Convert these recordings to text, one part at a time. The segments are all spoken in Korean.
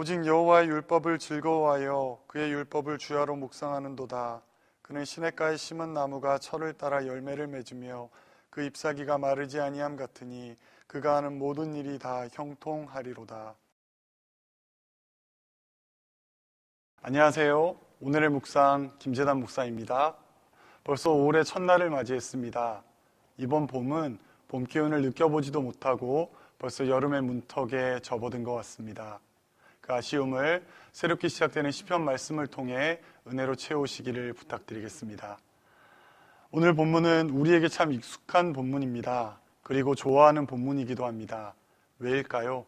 오직 여호와의 율법을 즐거워하여 그의 율법을 주야로 묵상하는도다. 그는 시냇가에 심은 나무가 철을 따라 열매를 맺으며 그 잎사귀가 마르지 아니함 같으니 그가 하는 모든 일이 다 형통하리로다. 안녕하세요. 오늘의 묵상 김재단 목사입니다. 벌써 5월의 첫날을 맞이했습니다. 이번 봄은 봄 기운을 느껴보지도 못하고 벌써 여름의 문턱에 접어든 것 같습니다. 그 아쉬움을 새롭게 시작되는 시편 말씀을 통해 은혜로 채우시기를 부탁드리겠습니다. 오늘 본문은 우리에게 참 익숙한 본문입니다. 그리고 좋아하는 본문이기도 합니다. 왜일까요?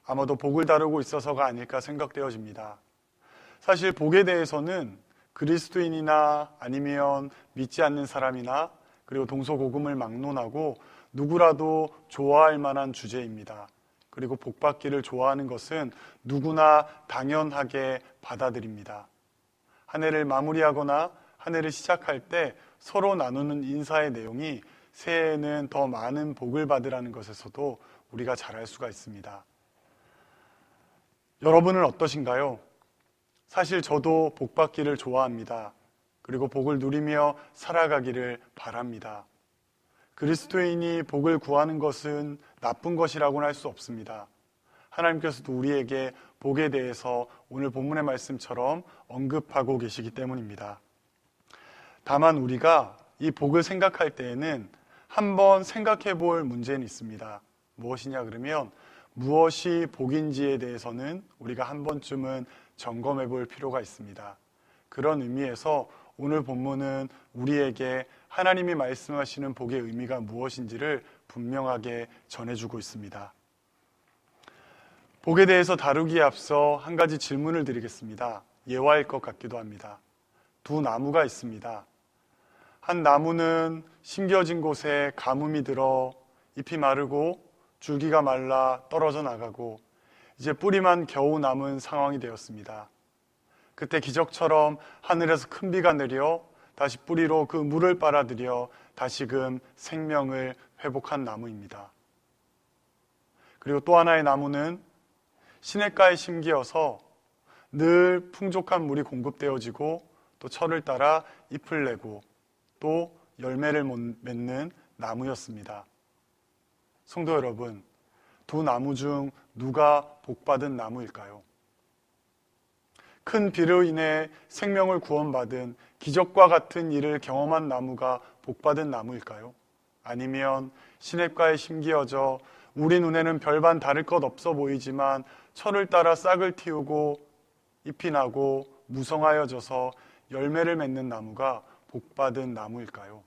아마도 복을 다루고 있어서가 아닐까 생각되어집니다. 사실 복에 대해서는 그리스도인이나 아니면 믿지 않는 사람이나 그리고 동서고금을 막론하고 누구라도 좋아할 만한 주제입니다. 그리고 복받기를 좋아하는 것은 누구나 당연하게 받아들입니다. 한 해를 마무리하거나 한 해를 시작할 때 서로 나누는 인사의 내용이 새해에는 더 많은 복을 받으라는 것에서도 우리가 잘 알 수가 있습니다. 여러분은 어떠신가요? 사실 저도 복받기를 좋아합니다. 그리고 복을 누리며 살아가기를 바랍니다. 그리스도인이 복을 구하는 것은 나쁜 것이라고는 할 수 없습니다. 하나님께서도 우리에게 복에 대해서 오늘 본문의 말씀처럼 언급하고 계시기 때문입니다. 다만 우리가 이 복을 생각할 때에는 한번 생각해 볼 문제는 있습니다. 무엇이냐 그러면 무엇이 복인지에 대해서는 우리가 한 번쯤은 점검해 볼 필요가 있습니다. 그런 의미에서 오늘 본문은 우리에게 하나님이 말씀하시는 복의 의미가 무엇인지를 분명하게 전해주고 있습니다. 복에 대해서 다루기에 앞서 한 가지 질문을 드리겠습니다. 예화일 것 같기도 합니다. 두 나무가 있습니다. 한 나무는 심겨진 곳에 가뭄이 들어 잎이 마르고 줄기가 말라 떨어져 나가고 이제 뿌리만 겨우 남은 상황이 되었습니다. 그때 기적처럼 하늘에서 큰 비가 내려 다시 뿌리로 그 물을 빨아들여 다시금 생명을 회복한 나무입니다. 그리고 또 하나의 나무는 시냇가에 심기어서 늘 풍족한 물이 공급되어지고 또 철을 따라 잎을 내고 또 열매를 맺는 나무였습니다. 성도 여러분, 두 나무 중 누가 복받은 나무일까요? 큰 비로 인해 생명을 구원받은 기적과 같은 일을 경험한 나무가 복받은 나무일까요? 아니면 시냇가에 심기어져 우리 눈에는 별반 다를 것 없어 보이지만 철을 따라 싹을 틔우고 잎이 나고 무성하여져서 열매를 맺는 나무가 복받은 나무일까요?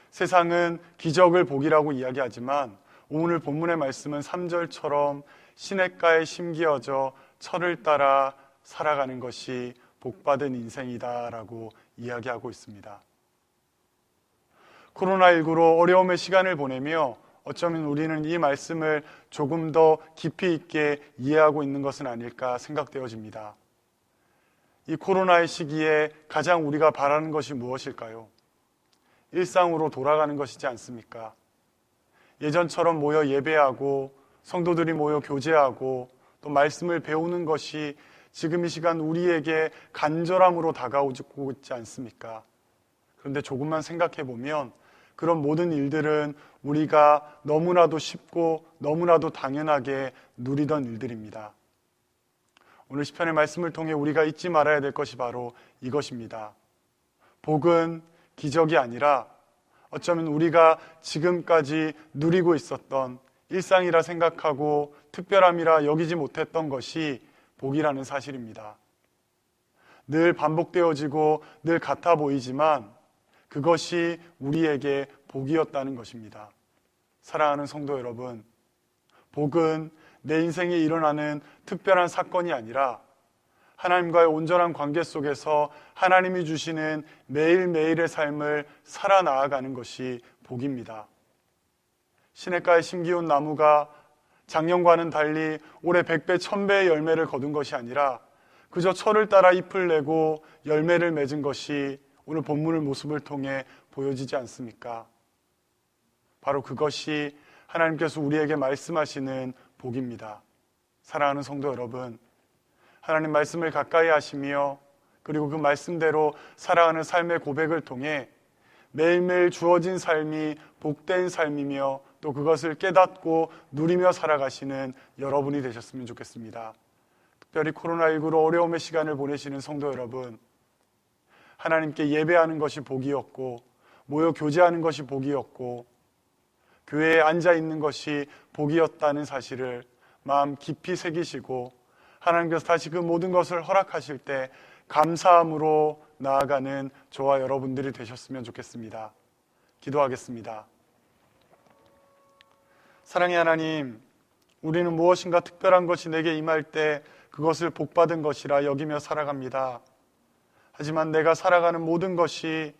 세상은 기적을 복이라고 이야기하지만 오늘 본문의 말씀은 3절처럼 시냇가에 심기어져 철을 따라 살아가는 것이 복받은 인생이다라고 이야기하고 있습니다. 코로나19로 어려움의 시간을 보내며 어쩌면 우리는 이 말씀을 조금 더 깊이 있게 이해하고 있는 것은 아닐까 생각되어집니다. 이 코로나의 시기에 가장 우리가 바라는 것이 무엇일까요? 일상으로 돌아가는 것이지 않습니까? 예전처럼 모여 예배하고 성도들이 모여 교제하고 또 말씀을 배우는 것이 지금 이 시간 우리에게 간절함으로 다가오고 있지 않습니까? 그런데 조금만 생각해 보면 그런 모든 일들은 우리가 너무나도 쉽고 너무나도 당연하게 누리던 일들입니다. 오늘 시편의 말씀을 통해 우리가 잊지 말아야 될 것이 바로 이것입니다. 복은 기적이 아니라 어쩌면 우리가 지금까지 누리고 있었던 일상이라 생각하고 특별함이라 여기지 못했던 것이 복이라는 사실입니다. 늘 반복되어지고 늘 같아 보이지만 그것이 우리에게 복이었다는 것입니다. 사랑하는 성도 여러분, 복은 내 인생에 일어나는 특별한 사건이 아니라 하나님과의 온전한 관계 속에서 하나님이 주시는 매일매일의 삶을 살아나가는 것이 복입니다. 시냇가에 심기운 나무가 작년과는 달리 올해 100배, 1000배의 열매를 거둔 것이 아니라 그저 철을 따라 잎을 내고 열매를 맺은 것이 오늘 본문의 모습을 통해 보여지지 않습니까? 바로 그것이 하나님께서 우리에게 말씀하시는 복입니다. 사랑하는 성도 여러분, 하나님 말씀을 가까이 하시며 그리고 그 말씀대로 살아가는 삶의 고백을 통해 매일매일 주어진 삶이 복된 삶이며 또 그것을 깨닫고 누리며 살아가시는 여러분이 되셨으면 좋겠습니다. 특별히 코로나19로 어려움의 시간을 보내시는 성도 여러분, 하나님께 예배하는 것이 복이었고 모여 교제하는 것이 복이었고 교회에 앉아 있는 것이 복이었다는 사실을 마음 깊이 새기시고 하나님께서 다시 그 모든 것을 허락하실 때 감사함으로 나아가는 저와 여러분들이 되셨으면 좋겠습니다. 기도하겠습니다. 사랑의 하나님, 우리는 무엇인가 특별한 것이 내게 임할 때 그것을 복받은 것이라 여기며 살아갑니다. 하지만 내가 살아가는 모든 것이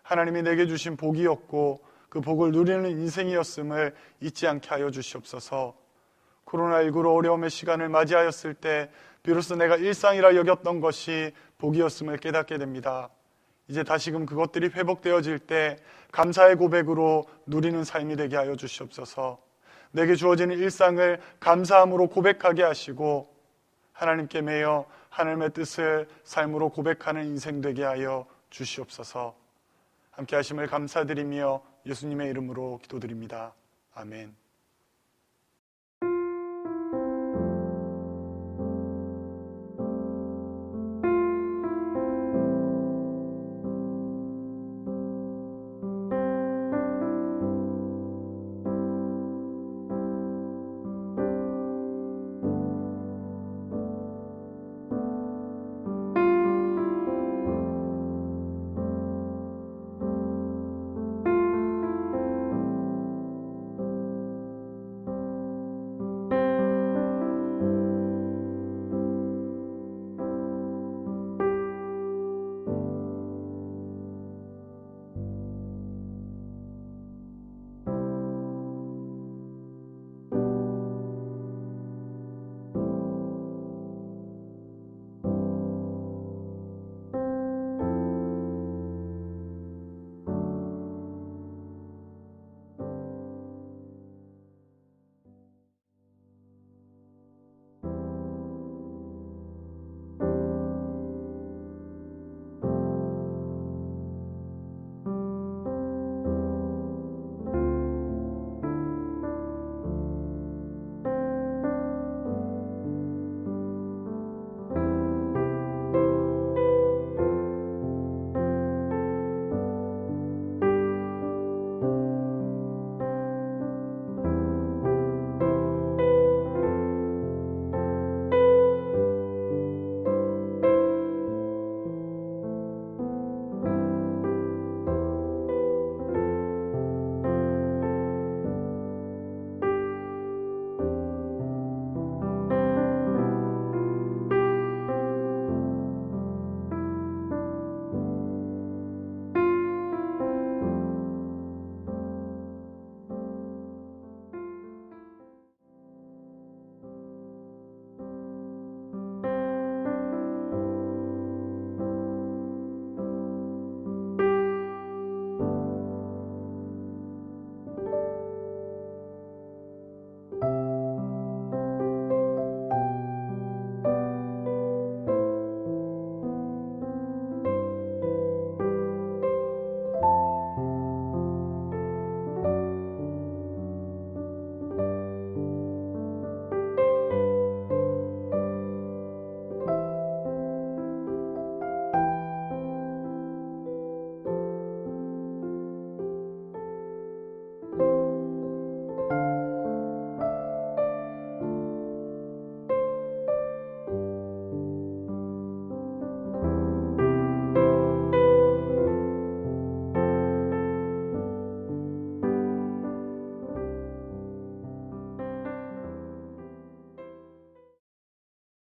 하나님이 내게 주신 복이었고 그 복을 누리는 인생이었음을 잊지 않게 하여 주시옵소서. 코로나19로 어려움의 시간을 맞이하였을 때 비로소 내가 일상이라 여겼던 것이 복이었음을 깨닫게 됩니다. 이제 다시금 그것들이 회복되어질 때 감사의 고백으로 누리는 삶이 되게 하여 주시옵소서. 내게 주어지는 일상을 감사함으로 고백하게 하시고 하나님께 매여 하나님의 뜻을 삶으로 고백하는 인생 되게 하여 주시옵소서. 함께 하심을 감사드리며 예수님의 이름으로 기도드립니다. 아멘.